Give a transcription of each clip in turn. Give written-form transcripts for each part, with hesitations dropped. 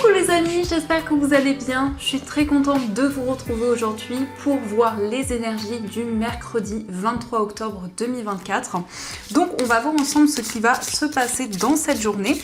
Coucou les amis, j'espère que vous allez bien. Je suis très contente de vous retrouver aujourd'hui pour voir les énergies du mercredi 23 octobre 2024. Donc on va voir ensemble ce qui va se passer dans cette journée.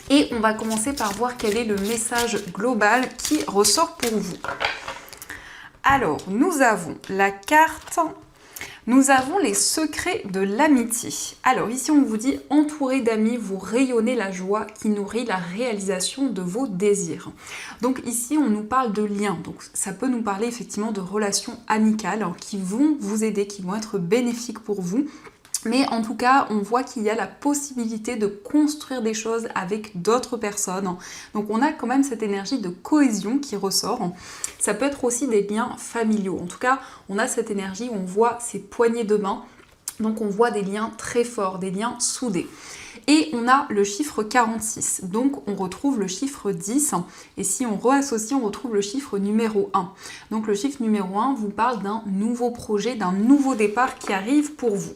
Et on va commencer par voir quel est le message global qui ressort pour vous. Alors, nous avons la carte... Nous avons les secrets de l'amitié. Alors ici on vous dit entouré d'amis, vous rayonnez la joie qui nourrit la réalisation de vos désirs. Donc ici on nous parle de liens, donc ça peut nous parler effectivement de relations amicales qui vont vous aider, qui vont être bénéfiques pour vous. Mais en tout cas, on voit qu'il y a la possibilité de construire des choses avec d'autres personnes. Donc on a quand même cette énergie de cohésion qui ressort. Ça peut être aussi des liens familiaux. En tout cas, on a cette énergie où on voit ces poignées de main. Donc on voit des liens très forts, des liens soudés. Et on a le chiffre 46, donc on retrouve le chiffre 10, et si on réassocie, on retrouve le chiffre numéro 1. Donc le chiffre numéro 1 vous parle d'un nouveau projet, d'un nouveau départ qui arrive pour vous.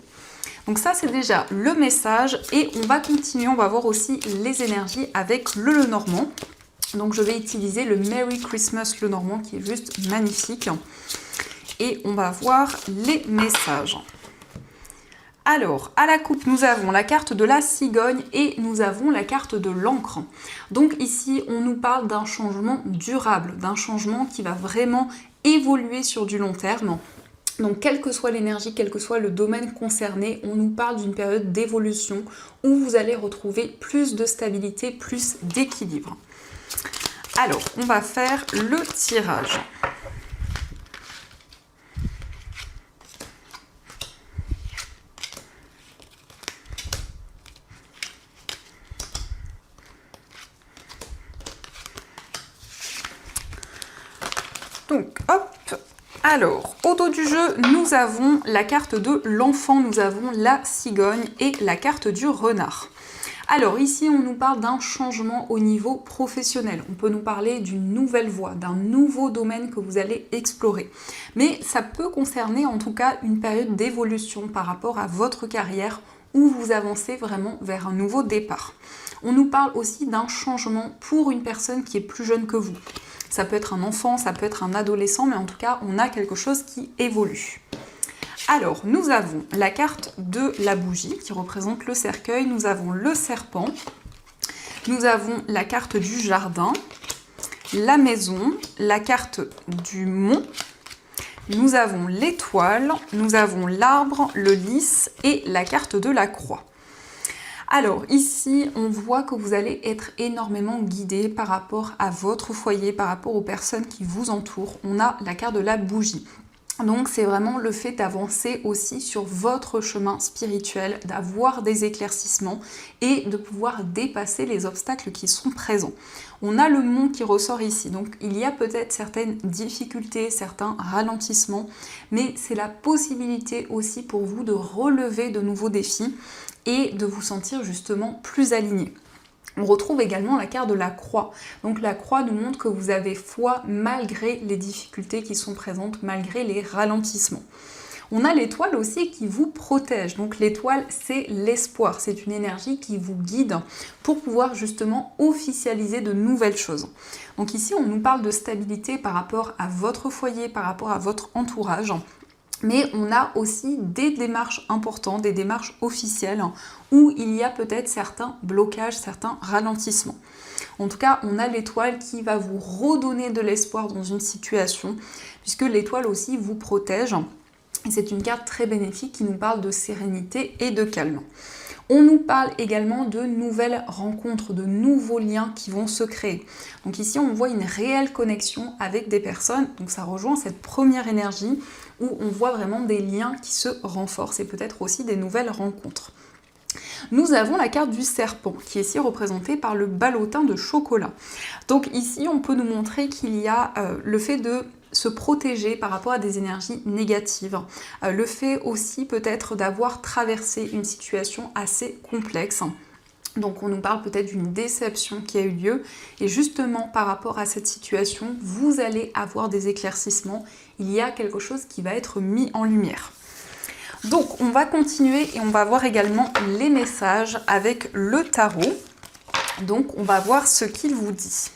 Donc ça c'est déjà le message et on va continuer, on va voir aussi les énergies avec le Lenormand. Donc je vais utiliser le Merry Christmas Lenormand qui est juste magnifique. Et on va voir les messages. Alors, à la coupe, nous avons la carte de la cigogne et nous avons la carte de l'encre. Donc ici, on nous parle d'un changement durable, d'un changement qui va vraiment évoluer sur du long terme. Donc, quelle que soit l'énergie, quel que soit le domaine concerné, on nous parle d'une période d'évolution où vous allez retrouver plus de stabilité, plus d'équilibre. Alors, on va faire le tirage. Donc, hop. Alors, au dos du jeu, nous avons la carte de l'enfant, nous avons la cigogne et la carte du renard. Alors ici, on nous parle d'un changement au niveau professionnel. On peut nous parler d'une nouvelle voie, d'un nouveau domaine que vous allez explorer. Mais ça peut concerner en tout cas une période d'évolution par rapport à votre carrière où vous avancez vraiment vers un nouveau départ. On nous parle aussi d'un changement pour une personne qui est plus jeune que vous. Ça peut être un enfant, ça peut être un adolescent, mais en tout cas, on a quelque chose qui évolue. Alors, nous avons la carte de la bougie qui représente le cercueil, nous avons le serpent, nous avons la carte du jardin, la maison, la carte du mont, nous avons l'étoile, nous avons l'arbre, le lys et la carte de la croix. Alors ici, on voit que vous allez être énormément guidé par rapport à votre foyer, par rapport aux personnes qui vous entourent. On a la carte de la bougie. Donc c'est vraiment le fait d'avancer aussi sur votre chemin spirituel, d'avoir des éclaircissements et de pouvoir dépasser les obstacles qui sont présents. On a le mont qui ressort ici, donc il y a peut-être certaines difficultés, certains ralentissements, mais c'est la possibilité aussi pour vous de relever de nouveaux défis et de vous sentir justement plus aligné. On retrouve également la carte de la croix. Donc la croix nous montre que vous avez foi malgré les difficultés qui sont présentes, malgré les ralentissements. On a l'étoile aussi qui vous protège. Donc l'étoile, c'est l'espoir. C'est une énergie qui vous guide pour pouvoir justement officialiser de nouvelles choses. Donc ici, on nous parle de stabilité par rapport à votre foyer, par rapport à votre entourage. Mais on a aussi des démarches importantes, des démarches officielles où il y a peut-être certains blocages, certains ralentissements. En tout cas, on a l'étoile qui va vous redonner de l'espoir dans une situation puisque l'étoile aussi vous protège. Et c'est une carte très bénéfique qui nous parle de sérénité et de calme. On nous parle également de nouvelles rencontres, de nouveaux liens qui vont se créer. Donc ici, on voit une réelle connexion avec des personnes. Donc ça rejoint cette première énergie où on voit vraiment des liens qui se renforcent et peut-être aussi des nouvelles rencontres. Nous avons la carte du serpent qui est ici représentée par le ballotin de chocolat. Donc ici, on peut nous montrer qu'il y a le fait de se protéger par rapport à des énergies négatives. Le fait aussi peut-être d'avoir traversé une situation assez complexe. Donc on nous parle peut-être d'une déception qui a eu lieu et justement par rapport à cette situation, vous allez avoir des éclaircissements. Il y a quelque chose qui va être mis en lumière. Donc on va continuer et on va voir également les messages avec le tarot. Donc on va voir ce qu'il vous dit.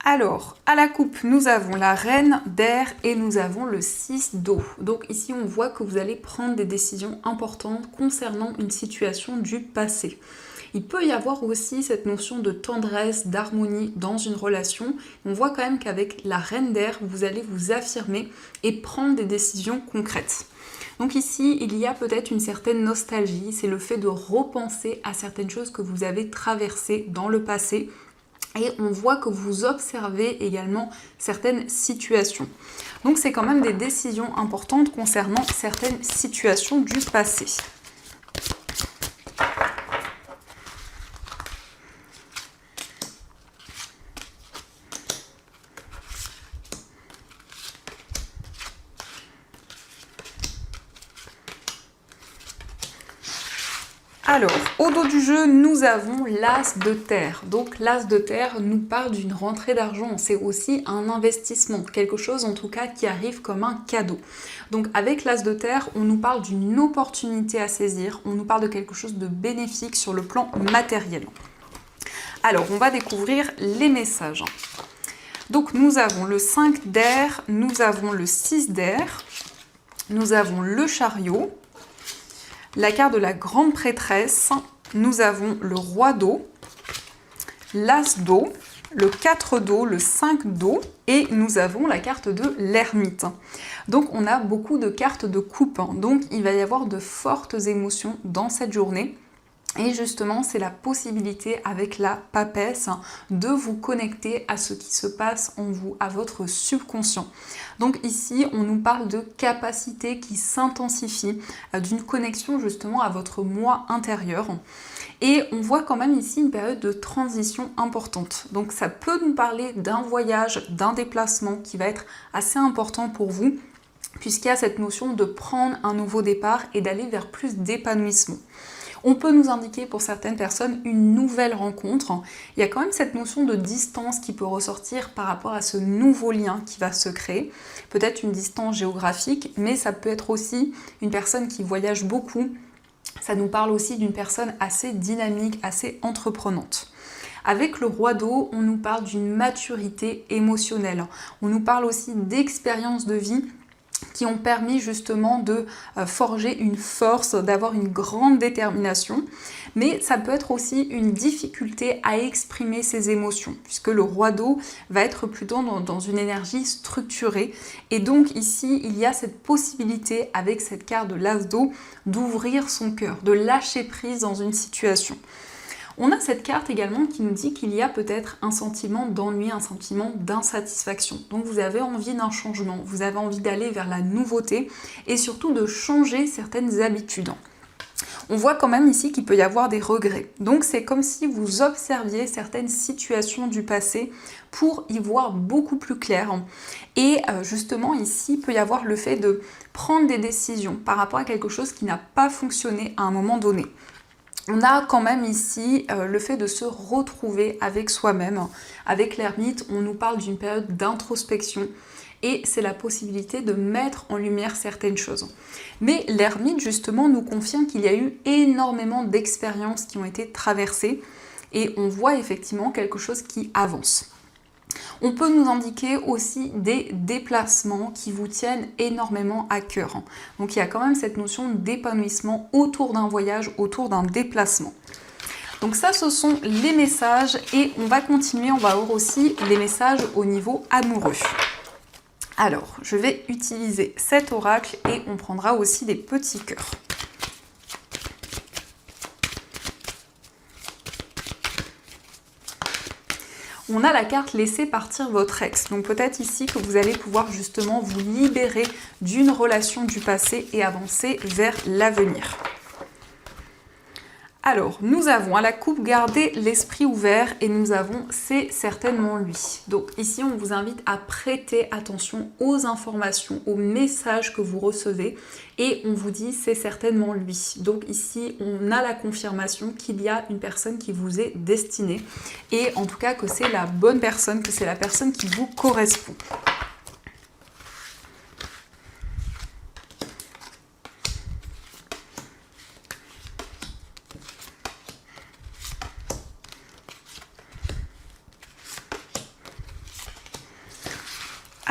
Alors, à la coupe, nous avons la reine d'air et nous avons le 6 d'eau. Donc ici, on voit que vous allez prendre des décisions importantes concernant une situation du passé. Il peut y avoir aussi cette notion de tendresse, d'harmonie dans une relation. On voit quand même qu'avec la reine d'air, vous allez vous affirmer et prendre des décisions concrètes. Donc ici, il y a peut-être une certaine nostalgie, c'est le fait de repenser à certaines choses que vous avez traversées dans le passé. Et on voit que vous observez également certaines situations. Donc c'est quand même des décisions importantes concernant certaines situations du passé. Alors, au dos du jeu, nous avons l'as de terre. Donc l'as de terre nous parle d'une rentrée d'argent. C'est aussi un investissement, quelque chose en tout cas qui arrive comme un cadeau. Donc avec l'as de terre, on nous parle d'une opportunité à saisir, on nous parle de quelque chose de bénéfique sur le plan matériel. Alors, on va découvrir les messages. Donc nous avons le 5 d'air, nous avons le 6 d'air, nous avons le chariot, la carte de la grande prêtresse, nous avons le roi d'eau, l'as d'eau, le 4 d'eau, le 5 d'eau et nous avons la carte de l'ermite. Donc on a beaucoup de cartes de coupe, donc il va y avoir de fortes émotions dans cette journée. Et justement, c'est la possibilité avec la papesse de vous connecter à ce qui se passe en vous, à votre subconscient. Donc ici, on nous parle de capacité qui s'intensifie, d'une connexion justement à votre moi intérieur. Et on voit quand même ici une période de transition importante. Donc ça peut nous parler d'un voyage, d'un déplacement qui va être assez important pour vous, puisqu'il y a cette notion de prendre un nouveau départ et d'aller vers plus d'épanouissement. On peut nous indiquer pour certaines personnes une nouvelle rencontre. Il y a quand même cette notion de distance qui peut ressortir par rapport à ce nouveau lien qui va se créer. Peut-être une distance géographique, mais ça peut être aussi une personne qui voyage beaucoup. Ça nous parle aussi d'une personne assez dynamique, assez entreprenante. Avec le roi d'eau, on nous parle d'une maturité émotionnelle. On nous parle aussi d'expériences de vie qui ont permis justement de forger une force, d'avoir une grande détermination. Mais ça peut être aussi une difficulté à exprimer ses émotions, puisque le roi d'eau va être plutôt dans une énergie structurée. Et donc ici, il y a cette possibilité, avec cette carte de l'as d'eau, d'ouvrir son cœur, de lâcher prise dans une situation. On a cette carte également qui nous dit qu'il y a peut-être un sentiment d'ennui, un sentiment d'insatisfaction. Donc vous avez envie d'un changement, vous avez envie d'aller vers la nouveauté et surtout de changer certaines habitudes. On voit quand même ici qu'il peut y avoir des regrets. Donc c'est comme si vous observiez certaines situations du passé pour y voir beaucoup plus clair. Et justement ici, il peut y avoir le fait de prendre des décisions par rapport à quelque chose qui n'a pas fonctionné à un moment donné. On a quand même ici le fait de se retrouver avec soi-même. Avec l'ermite, on nous parle d'une période d'introspection et c'est la possibilité de mettre en lumière certaines choses. Mais l'ermite, justement, nous confirme qu'il y a eu énormément d'expériences qui ont été traversées et on voit effectivement quelque chose qui avance. On peut nous indiquer aussi des déplacements qui vous tiennent énormément à cœur. Donc il y a quand même cette notion d'épanouissement autour d'un voyage, autour d'un déplacement. Donc ça, ce sont les messages et on va continuer, on va avoir aussi les messages au niveau amoureux. Alors, je vais utiliser cet oracle et on prendra aussi des petits cœurs. On a la carte « Laissez partir votre ex ». Donc peut-être ici que vous allez pouvoir justement vous libérer d'une relation du passé et avancer vers l'avenir. Alors, nous avons à la coupe gardé l'esprit ouvert et nous avons c'est certainement lui. Donc ici, on vous invite à prêter attention aux informations, aux messages que vous recevez et on vous dit c'est certainement lui. Donc ici, on a la confirmation qu'il y a une personne qui vous est destinée et en tout cas que c'est la bonne personne, que c'est la personne qui vous correspond.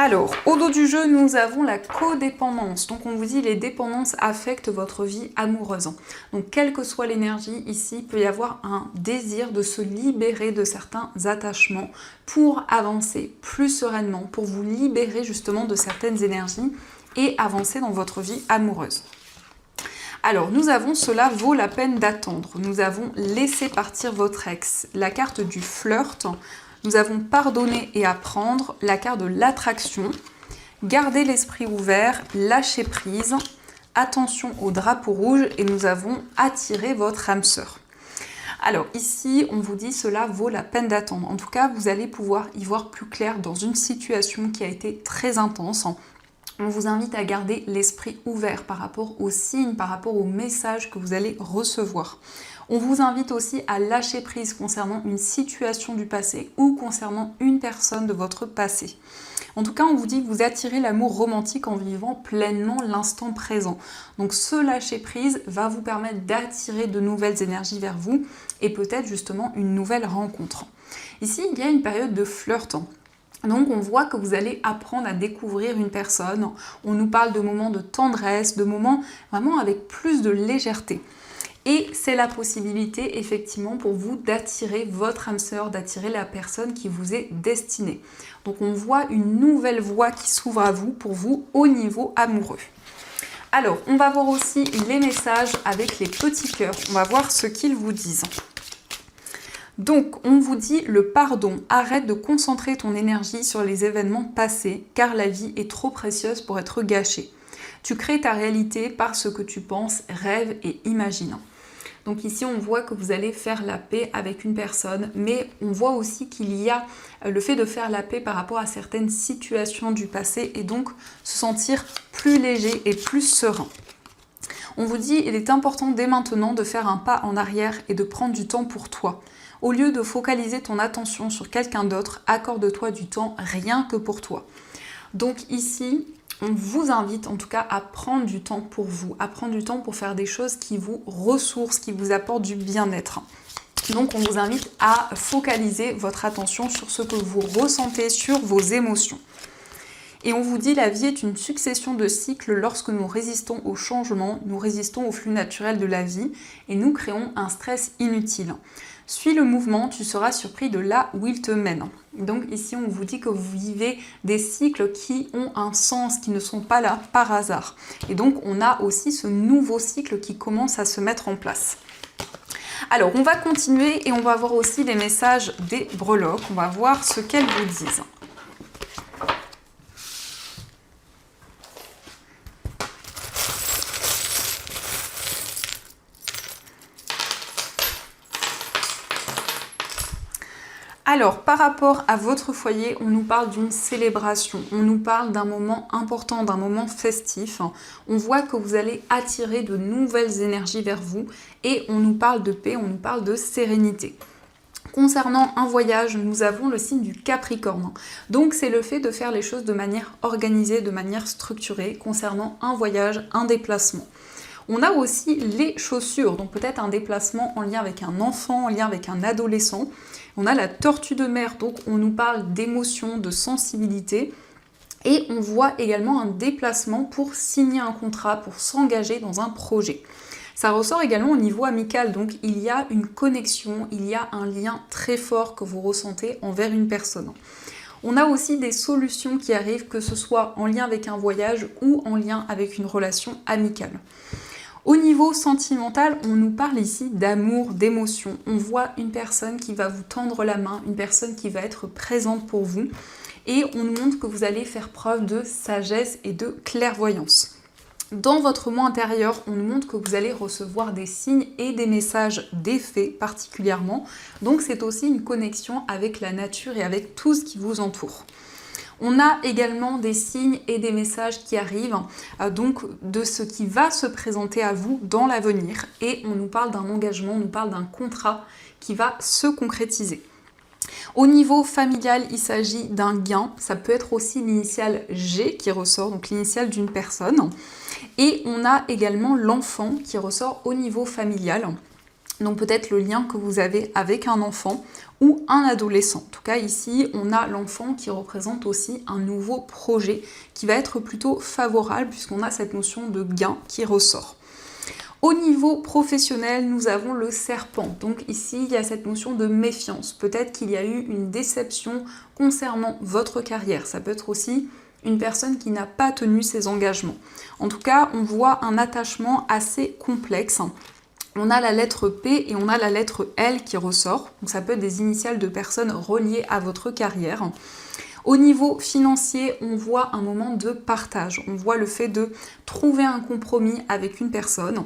Alors, au dos du jeu, nous avons la codépendance. Donc, on vous dit les dépendances affectent votre vie amoureuse. Donc, quelle que soit l'énergie, ici, il peut y avoir un désir de se libérer de certains attachements pour avancer plus sereinement, pour vous libérer justement de certaines énergies et avancer dans votre vie amoureuse. Alors, nous avons cela vaut la peine d'attendre. Nous avons laissé partir votre ex, la carte du flirt. Nous avons pardonné et apprendre, la carte de l'attraction, garder l'esprit ouvert, lâcher prise, attention au drapeau rouge et nous avons attiré votre âme sœur. Alors ici, on vous dit cela vaut la peine d'attendre. En tout cas, vous allez pouvoir y voir plus clair dans une situation qui a été très intense. On vous invite à garder l'esprit ouvert par rapport aux signes, par rapport aux messages que vous allez recevoir. On vous invite aussi à lâcher prise concernant une situation du passé ou concernant une personne de votre passé. En tout cas, on vous dit que vous attirez l'amour romantique en vivant pleinement l'instant présent. Donc ce lâcher prise va vous permettre d'attirer de nouvelles énergies vers vous et peut-être justement une nouvelle rencontre. Ici, il y a une période de flirt. Donc on voit que vous allez apprendre à découvrir une personne. On nous parle de moments de tendresse, de moments vraiment avec plus de légèreté. Et c'est la possibilité effectivement pour vous d'attirer votre âme sœur, d'attirer la personne qui vous est destinée. Donc on voit une nouvelle voie qui s'ouvre à vous, pour vous, au niveau amoureux. Alors, on va voir aussi les messages avec les petits cœurs. On va voir ce qu'ils vous disent. Donc, on vous dit le pardon. Arrête de concentrer ton énergie sur les événements passés, car la vie est trop précieuse pour être gâchée. Tu crées ta réalité par ce que tu penses, rêves et imagines. Donc ici, on voit que vous allez faire la paix avec une personne, mais on voit aussi qu'il y a le fait de faire la paix par rapport à certaines situations du passé et donc se sentir plus léger et plus serein. On vous dit, il est important dès maintenant de faire un pas en arrière et de prendre du temps pour toi. Au lieu de focaliser ton attention sur quelqu'un d'autre, accorde-toi du temps rien que pour toi. Donc ici, on vous invite en tout cas à prendre du temps pour vous, à prendre du temps pour faire des choses qui vous ressourcent, qui vous apportent du bien-être. Donc on vous invite à focaliser votre attention sur ce que vous ressentez, sur vos émotions. Et on vous dit la vie est une succession de cycles. Lorsque nous résistons au changement, nous résistons au flux naturel de la vie et nous créons un stress inutile. Suis le mouvement, tu seras surpris de là où il te mène. Donc ici, on vous dit que vous vivez des cycles qui ont un sens, qui ne sont pas là par hasard. Et donc, on a aussi ce nouveau cycle qui commence à se mettre en place. Alors, on va continuer et on va voir aussi les messages des breloques. On va voir ce qu'elles vous disent. Alors, par rapport à votre foyer, on nous parle d'une célébration, on nous parle d'un moment important, d'un moment festif. On voit que vous allez attirer de nouvelles énergies vers vous et on nous parle de paix, on nous parle de sérénité. Concernant un voyage, nous avons le signe du Capricorne. Donc, c'est le fait de faire les choses de manière organisée, de manière structurée, concernant un voyage, un déplacement. On a aussi les chaussures, donc peut-être un déplacement en lien avec un enfant, en lien avec un adolescent. On a la tortue de mer, donc on nous parle d'émotion, de sensibilité. Et on voit également un déplacement pour signer un contrat, pour s'engager dans un projet. Ça ressort également au niveau amical, donc il y a une connexion, il y a un lien très fort que vous ressentez envers une personne. On a aussi des solutions qui arrivent, que ce soit en lien avec un voyage ou en lien avec une relation amicale. Au niveau sentimental, on nous parle ici d'amour, d'émotion. On voit une personne qui va vous tendre la main, une personne qui va être présente pour vous. Et on nous montre que vous allez faire preuve de sagesse et de clairvoyance. Dans votre moi intérieur, on nous montre que vous allez recevoir des signes et des messages d'effet particulièrement. Donc c'est aussi une connexion avec la nature et avec tout ce qui vous entoure. On a également des signes et des messages qui arrivent, donc de ce qui va se présenter à vous dans l'avenir. Et on nous parle d'un engagement, on nous parle d'un contrat qui va se concrétiser. Au niveau familial, il s'agit d'un gain. Ça peut être aussi l'initiale G qui ressort, donc l'initiale d'une personne. Et on a également l'enfant qui ressort au niveau familial. Donc peut-être le lien que vous avez avec un enfant ou un adolescent. En tout cas ici, on a l'enfant qui représente aussi un nouveau projet qui va être plutôt favorable puisqu'on a cette notion de gain qui ressort. Au niveau professionnel, nous avons le serpent. Donc ici, il y a cette notion de méfiance. Peut-être qu'il y a eu une déception concernant votre carrière. Ça peut être aussi une personne qui n'a pas tenu ses engagements. En tout cas, on voit un attachement assez complexe. On a la lettre P et on a la lettre L qui ressort. Donc ça peut être des initiales de personnes reliées à votre carrière. Au niveau financier, on voit un moment de partage. On voit le fait de trouver un compromis avec une personne.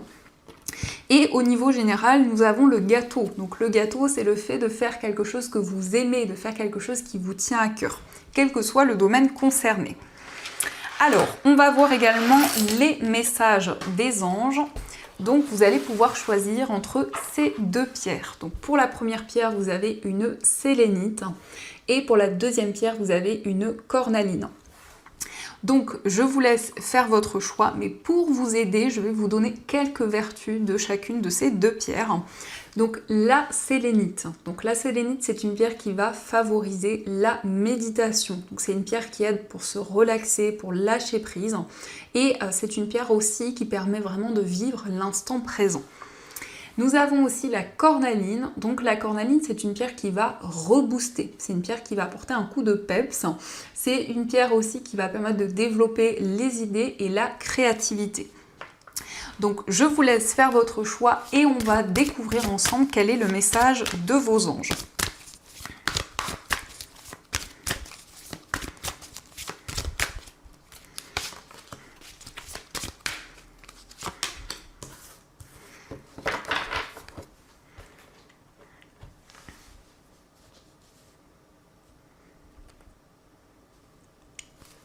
Et au niveau général, nous avons le gâteau. Donc le gâteau, c'est le fait de faire quelque chose que vous aimez, de faire quelque chose qui vous tient à cœur, quel que soit le domaine concerné. Alors, on va voir également les messages des anges. Donc vous allez pouvoir choisir entre ces deux pierres. Donc pour la première pierre, vous avez une sélénite et pour la deuxième pierre, vous avez une cornaline. Donc je vous laisse faire votre choix, mais pour vous aider, je vais vous donner quelques vertus de chacune de ces deux pierres. Donc la sélénite. Donc la sélénite, c'est une pierre qui va favoriser la méditation. Donc c'est une pierre qui aide pour se relaxer, pour lâcher prise. Et c'est une pierre aussi qui permet vraiment de vivre l'instant présent. Nous avons aussi la cornaline. Donc la cornaline, c'est une pierre qui va rebooster. C'est une pierre qui va apporter un coup de peps. C'est une pierre aussi qui va permettre de développer les idées et la créativité. Donc je vous laisse faire votre choix et on va découvrir ensemble quel est le message de vos anges.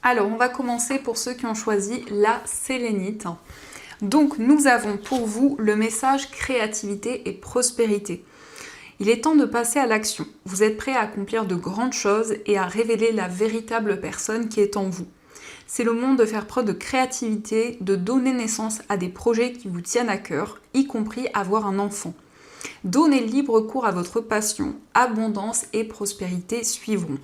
Alors, on va commencer pour ceux qui ont choisi la sélénite. Donc, nous avons pour vous le message créativité et prospérité. Il est temps de passer à l'action. Vous êtes prêt à accomplir de grandes choses et à révéler la véritable personne qui est en vous. C'est le moment de faire preuve de créativité, de donner naissance à des projets qui vous tiennent à cœur, y compris avoir un enfant. Donnez libre cours à votre passion, abondance et prospérité suivront.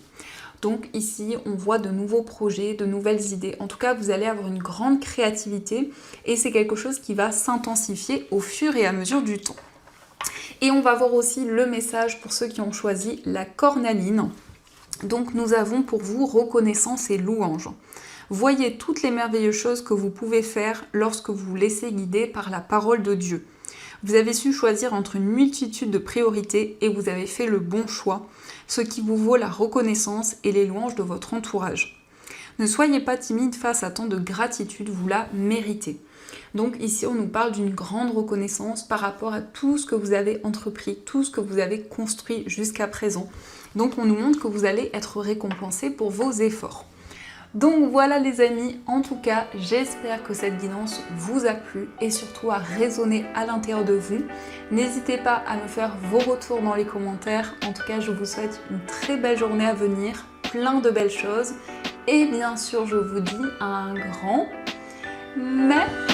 Donc ici, on voit de nouveaux projets, de nouvelles idées. En tout cas, vous allez avoir une grande créativité et c'est quelque chose qui va s'intensifier au fur et à mesure du temps. Et on va voir aussi le message pour ceux qui ont choisi la cornaline. Donc nous avons pour vous reconnaissance et louange. Voyez toutes les merveilleuses choses que vous pouvez faire lorsque vous vous laissez guider par la parole de Dieu. Vous avez su choisir entre une multitude de priorités et vous avez fait le bon choix, ce qui vous vaut la reconnaissance et les louanges de votre entourage. Ne soyez pas timide face à tant de gratitude, vous la méritez. Donc ici, on nous parle d'une grande reconnaissance par rapport à tout ce que vous avez entrepris, tout ce que vous avez construit jusqu'à présent. Donc on nous montre que vous allez être récompensé pour vos efforts. Donc voilà les amis, en tout cas, j'espère que cette guidance vous a plu et surtout a résonné à l'intérieur de vous. N'hésitez pas à me faire vos retours dans les commentaires. En tout cas, je vous souhaite une très belle journée à venir, plein de belles choses. Et bien sûr, je vous dis un grand merci.